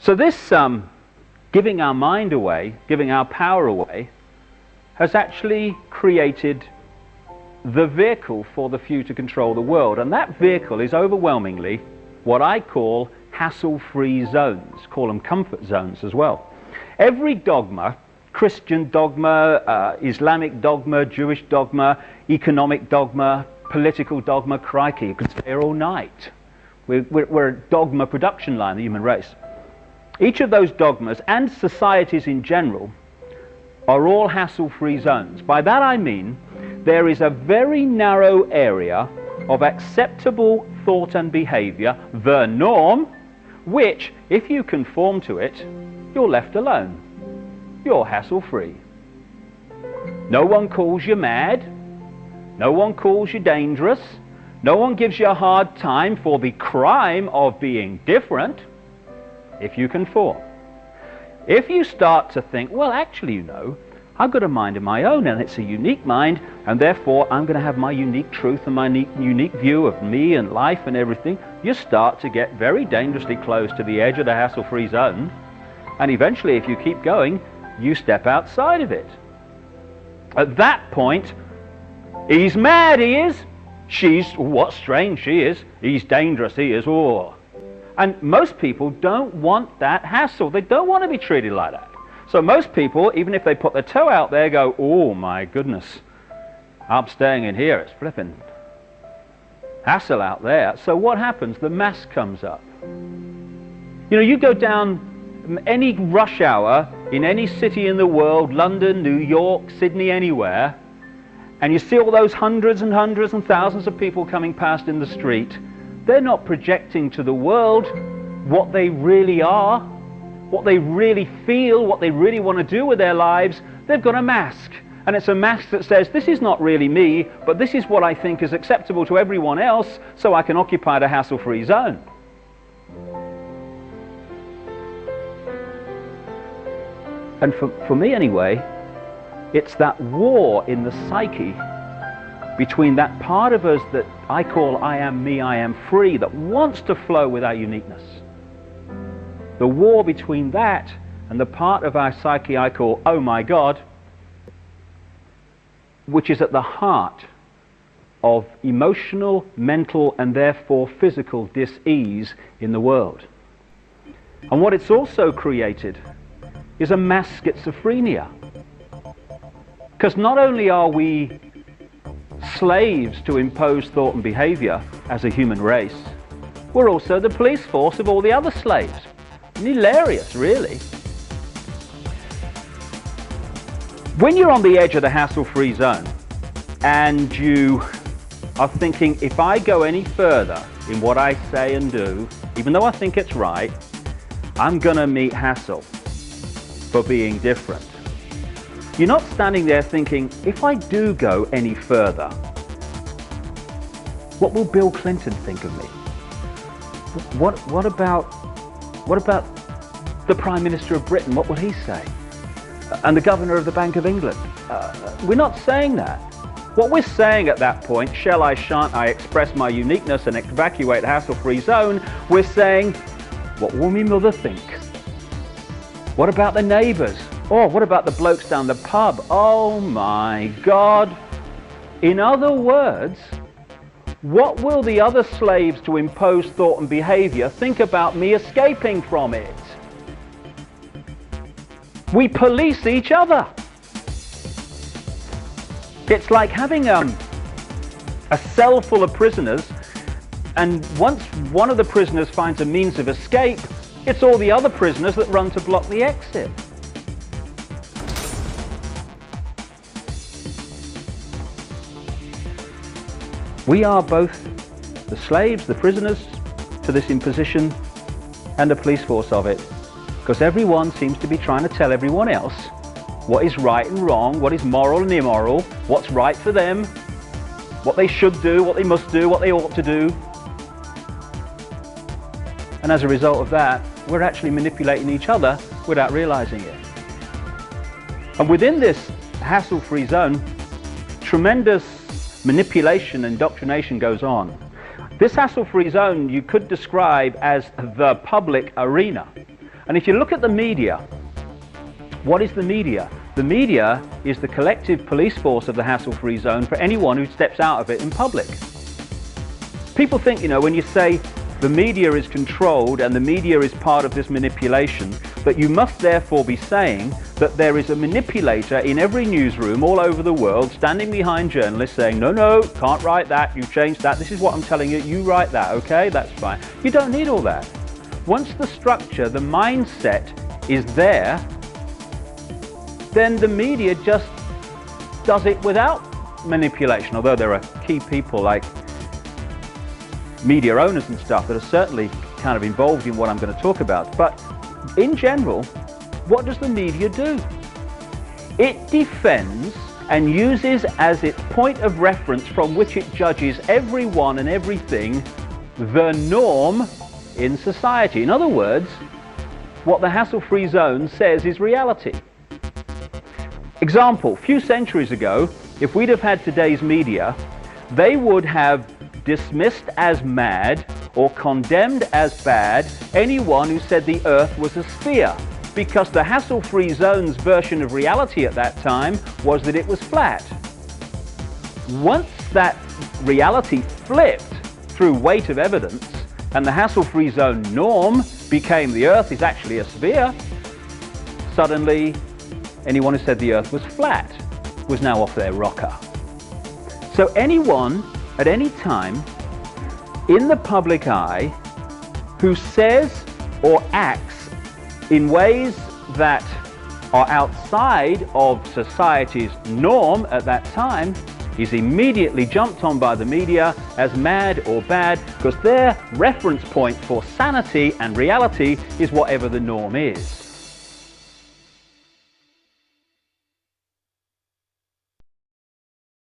So this giving our mind away, giving our power away, has actually created the vehicle for the few to control the world. And that vehicle is overwhelmingly what I call hassle-free zones, call them comfort zones as well. Every dogma, Christian dogma, Islamic dogma, Jewish dogma, economic dogma, political dogma, crikey, you could stay here all night. We're a dogma production line, the human race. Each of those dogmas, and societies in general, are all hassle-free zones. By that I mean there is a very narrow area of acceptable thought and behavior, the norm, which, if you conform to it, you're left alone. You're hassle-free. No one calls you mad. No one calls you dangerous. No one gives you a hard time for the crime of being different, if you conform. If you start to think, well, actually, you know, I've got a mind of my own, and it's a unique mind, and therefore I'm going to have my unique truth and my unique view of me and life and everything, you start to get very dangerously close to the edge of the hassle-free zone, and eventually, if you keep going, you step outside of it. At that point, he's mad, he is. She's, what strange she is. He's dangerous, he is. Oh. And most people don't want that hassle. They don't want to be treated like that. So most people, even if they put their toe out there, go, oh my goodness, I'm staying in here, it's flipping hassle out there. So what happens? The mask comes up. You know, you go down any rush hour in any city in the world, London, New York, Sydney, anywhere, and you see all those hundreds and hundreds and thousands of people coming past in the street. They're not projecting to the world what they really are, what they really feel, what they really want to do with their lives. They've got a mask. And it's a mask that says, this is not really me, but this is what I think is acceptable to everyone else, so I can occupy the hassle-free zone. And for me anyway, it's that war in the psyche between that part of us that I call I am me, I am free, that wants to flow with our uniqueness. The war between that and the part of our psyche I call oh my God, which is at the heart of emotional, mental, and therefore physical dis-ease in the world. And what it's also created is a mass schizophrenia. Because not only are we slaves to impose thought and behavior as a human race, we're also the police force of all the other slaves. Hilarious, really. When you're on the edge of the hassle-free zone and you are thinking, if I go any further in what I say and do, even though I think it's right, I'm going to meet hassle for being different. You're not standing there thinking, if I do go any further, what will Bill Clinton think of me? What about the Prime Minister of Britain? What will he say? And the Governor of the Bank of England? We're not saying that. What we're saying at that point, shall I, shan't I express my uniqueness and evacuate the hassle-free zone, we're saying, what will my mother think? What about the neighbours? Or what about the blokes down the pub? Oh my God. In other words, what will the other slaves to impose thought and behavior think about me escaping from it? We police each other. It's like having a cell full of prisoners, and once one of the prisoners finds a means of escape, it's all the other prisoners that run to block the exit. We are both the slaves, the prisoners to this imposition, and the police force of it, because everyone seems to be trying to tell everyone else what is right and wrong, what is moral and immoral, what's right for them, what they should do, what they must do, what they ought to do. And as a result of that, we're actually manipulating each other without realizing it. And within this hassle-free zone, tremendous manipulation and indoctrination goes on. This hassle-free zone you could describe as the public arena. And if you look at the media, what is the media? The media is the collective police force of the hassle-free zone for anyone who steps out of it in public. People think, when you say the media is controlled and the media is part of this manipulation, that you must therefore be saying that there is a manipulator in every newsroom all over the world standing behind journalists saying, no, can't write that, you changed that, this is what I'm telling you, you write that, okay, that's fine. You don't need all that. Once the structure, the mindset is there, then the media just does it without manipulation, although there are key people like media owners and stuff that are certainly kind of involved in what I'm going to talk about. But in general, what does the media do? It defends and uses as its point of reference from which it judges everyone and everything the norm in society. In other words, what the hassle-free zone says is reality. Example, a few centuries ago, if we'd have had today's media, they would have dismissed as mad or condemned as bad anyone who said the Earth was a sphere, because the hassle-free zone's version of reality at that time was that it was flat. Once that reality flipped through weight of evidence and the hassle-free zone norm became the Earth is actually a sphere, suddenly anyone who said the Earth was flat was now off their rocker. So anyone at any time in the public eye who says or acts in ways that are outside of society's norm at that time is immediately jumped on by the media as mad or bad, because their reference point for sanity and reality is whatever the norm is.